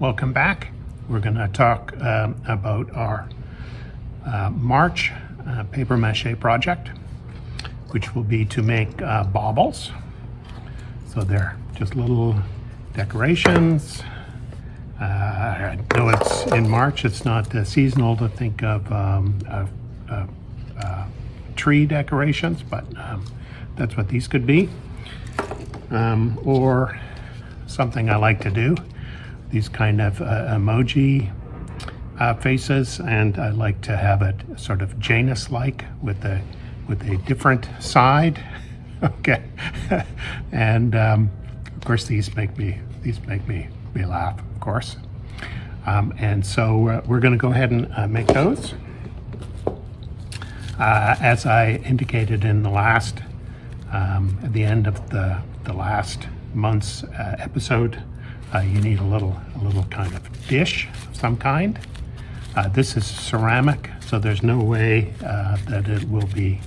Welcome back. We're going to talk about our March paper mache project, which will be to make baubles. So they're just little decorations. I know it's in March, it's not seasonal to think of tree decorations, but that's what these could be. Or something I like to do, these kind of emoji faces, and I like to have it sort of Janus-like with a different side. Okay, and of course these make me laugh, of course. And so we're going to go ahead and make those. As I indicated in the last, at the end of the last month's episode, you need a little kind of dish of some kind. This is ceramic, so there's no way that it will be,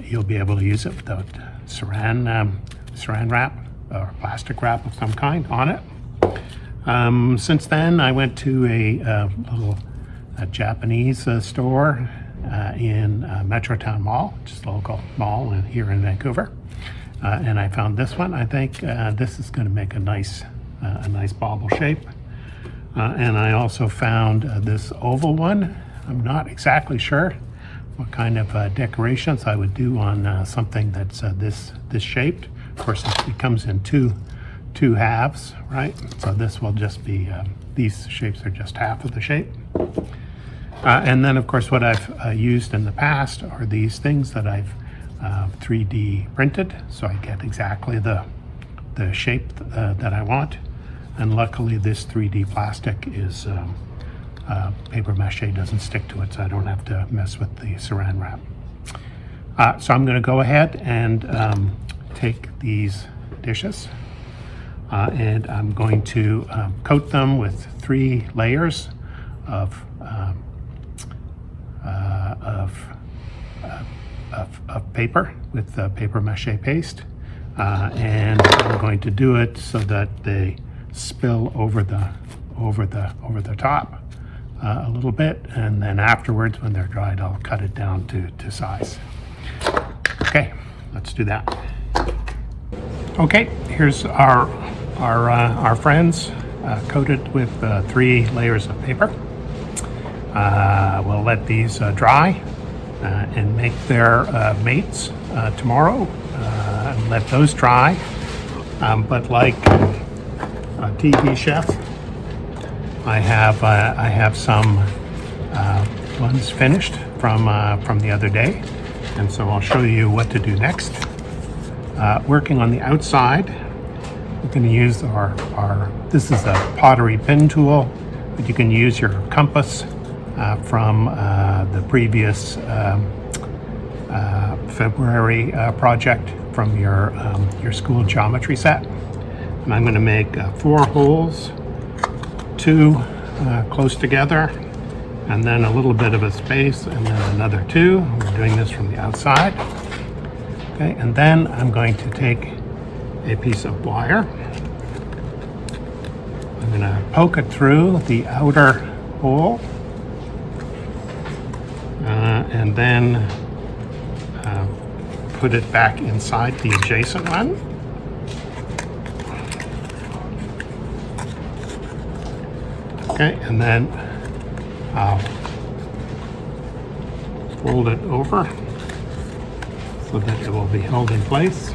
you'll be able to use it without saran wrap or plastic wrap of some kind on it. Since then, I went to a Japanese store in Metrotown Mall, which is a local mall here in Vancouver. And I found this one. I think this is going to make a nice bauble shape. And I also found this oval one. I'm not exactly sure what kind of decorations I would do on something that's this shaped. Of course, it comes in two halves, right? So this will just be, these shapes are just half of the shape. And then, of course, what I've used in the past are these things that I've 3D printed, so I get exactly the shape that I want. And luckily this 3D plastic is paper mache, doesn't stick to it, so I don't have to mess with the saran wrap. So I'm going to go ahead and take these dishes and I'm going to coat them with 3 layers of paper with paper mache paste, and I'm going to do it so that they spill over the top a little bit, and then afterwards when they're dried I'll cut it down to size. Okay, let's do that. Okay, here's our friends coated with 3 layers of paper. We'll let these dry and make their mates tomorrow, and let those dry. But like a TV chef, I have some ones finished from the other day, and so I'll show you what to do next. Working on the outside, we're going to use this is a pottery pin tool, but you can use your compass from the previous February project from your school geometry set. And I'm going to make 4 holes, 2 close together, and then a little bit of a space, and then another 2. We're doing this from the outside. Okay, and then I'm going to take a piece of wire. I'm going to poke it through the outer hole, and then put it back inside the adjacent one. Okay, and then I'll fold it over so that it will be held in place.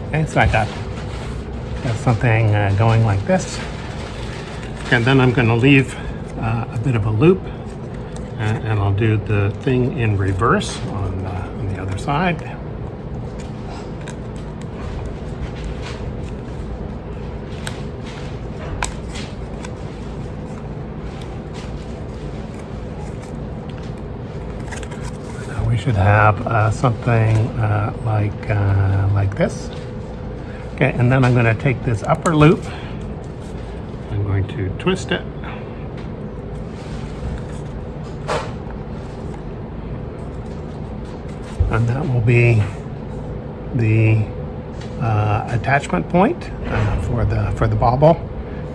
Okay, so I got something going like this. And then I'm going to leave a bit of a loop, and I'll do the thing in reverse on the other side. Now we should have something like this. Okay, and then I'm going to take this upper loop. I'm going to twist it. And that will be the attachment point for the bauble,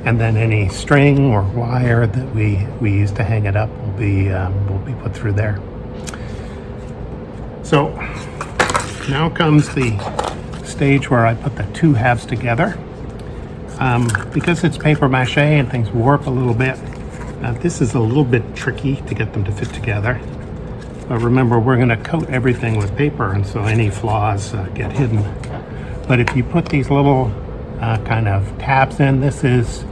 and then any string or wire that we use to hang it up will be put through there. So now comes the stage where I put the two halves together. Because it's paper mache and things warp a little bit, this is a little bit tricky to get them to fit together. But remember, we're going to coat everything with paper, and so any flaws get hidden. But if you put these little kind of tabs in, this is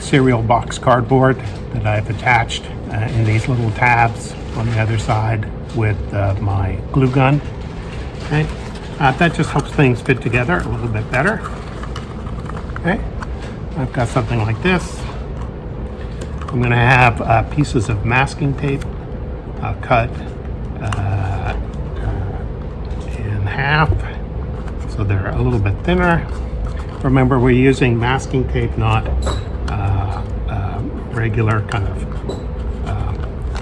cereal box cardboard that I've attached in these little tabs on the other side with my glue gun. Okay. That just helps things fit together a little bit better. Okay, I've got something like this. I'm going to have pieces of masking tape cut in half, so they're a little bit thinner. Remember, we're using masking tape, not regular kind of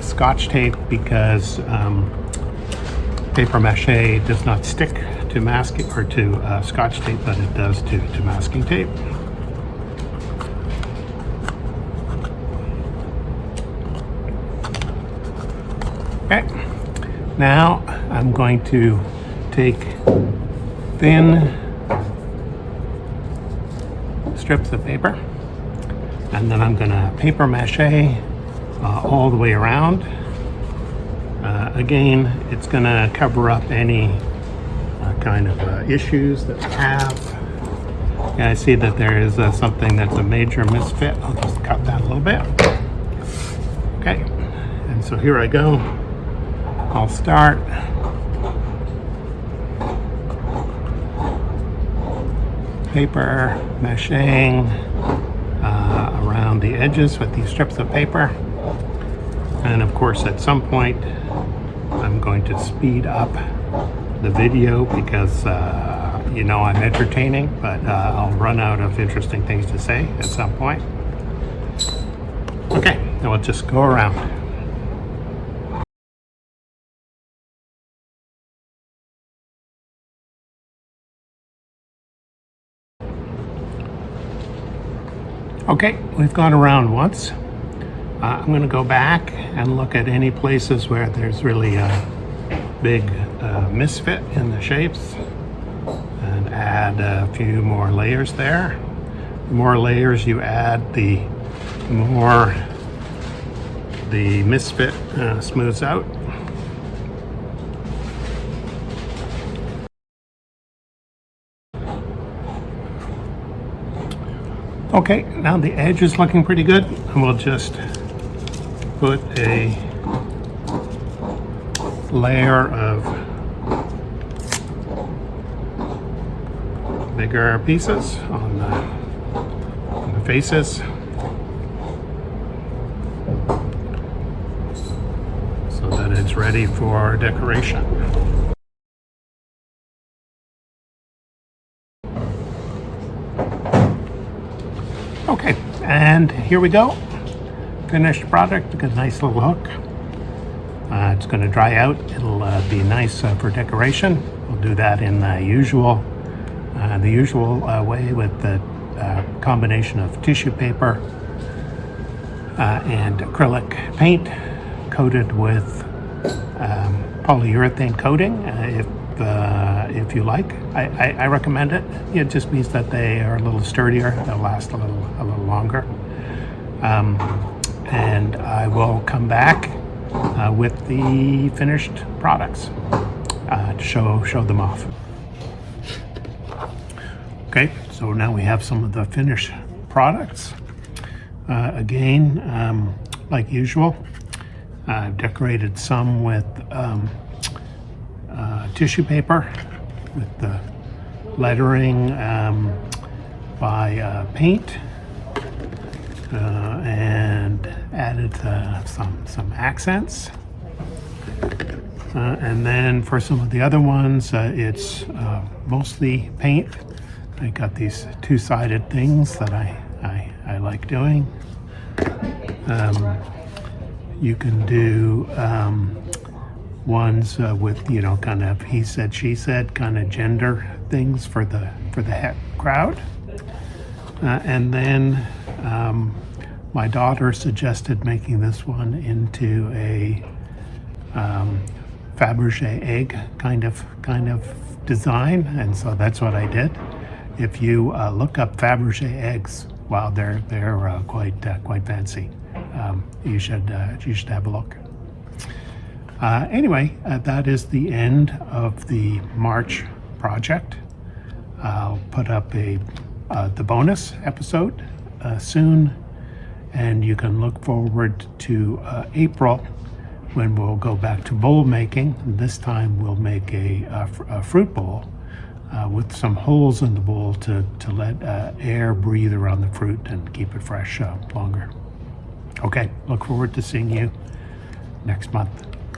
Scotch tape, because paper mache does not stick to masking or to Scotch tape, but it does to masking tape. Okay, now I'm going to take thin strips of paper, and then I'm going to paper mache all the way around. Again, it's going to cover up any kind of issues that we have. Yeah, I see that there is something that's a major misfit. I'll just cut that a little bit. Okay, and so here I go. I'll start paper maching around the edges with these strips of paper. And of course, at some point, I'm going to speed up the video because you know I'm entertaining, but I'll run out of interesting things to say at some point. Okay, now we'll just go around. Okay, we've gone around once. I'm going to go back and look at any places where there's really a big misfit in the shapes and add a few more layers there. The more layers you add, the more the misfit smooths out. Okay, now the edge is looking pretty good, and we'll just put a layer of bigger pieces on the faces. So that it's ready for decoration. Okay, and here we go. Finished product, a nice little hook. It's going to dry out. It'll be nice for decoration. We'll do that in the usual way with the combination of tissue paper and acrylic paint coated with polyurethane coating. If you like, I recommend it. It just means that they are a little sturdier. They'll last a little longer. And I will come back with the finished products to show them off. Okay, so now we have some of the finished products. Again, like usual, I've decorated some with tissue paper with the lettering by paint, and added some accents. And then for some of the other ones, it's mostly paint. I got these two-sided things that I like doing. You can do ones with, you know, kind of he said, she said, kind of gender things for the crowd. And then my daughter suggested making this one into a Fabergé egg kind of design, and so that's what I did. If you look up Fabergé eggs, wow, they're quite fancy. You should have a look. Anyway, that is the end of the March project. I'll put up the bonus episode soon, and you can look forward to April, when we'll go back to bowl making. This time we'll make a fruit bowl with some holes in the bowl to let air breathe around the fruit and keep it fresh longer. Okay, look forward to seeing you next month.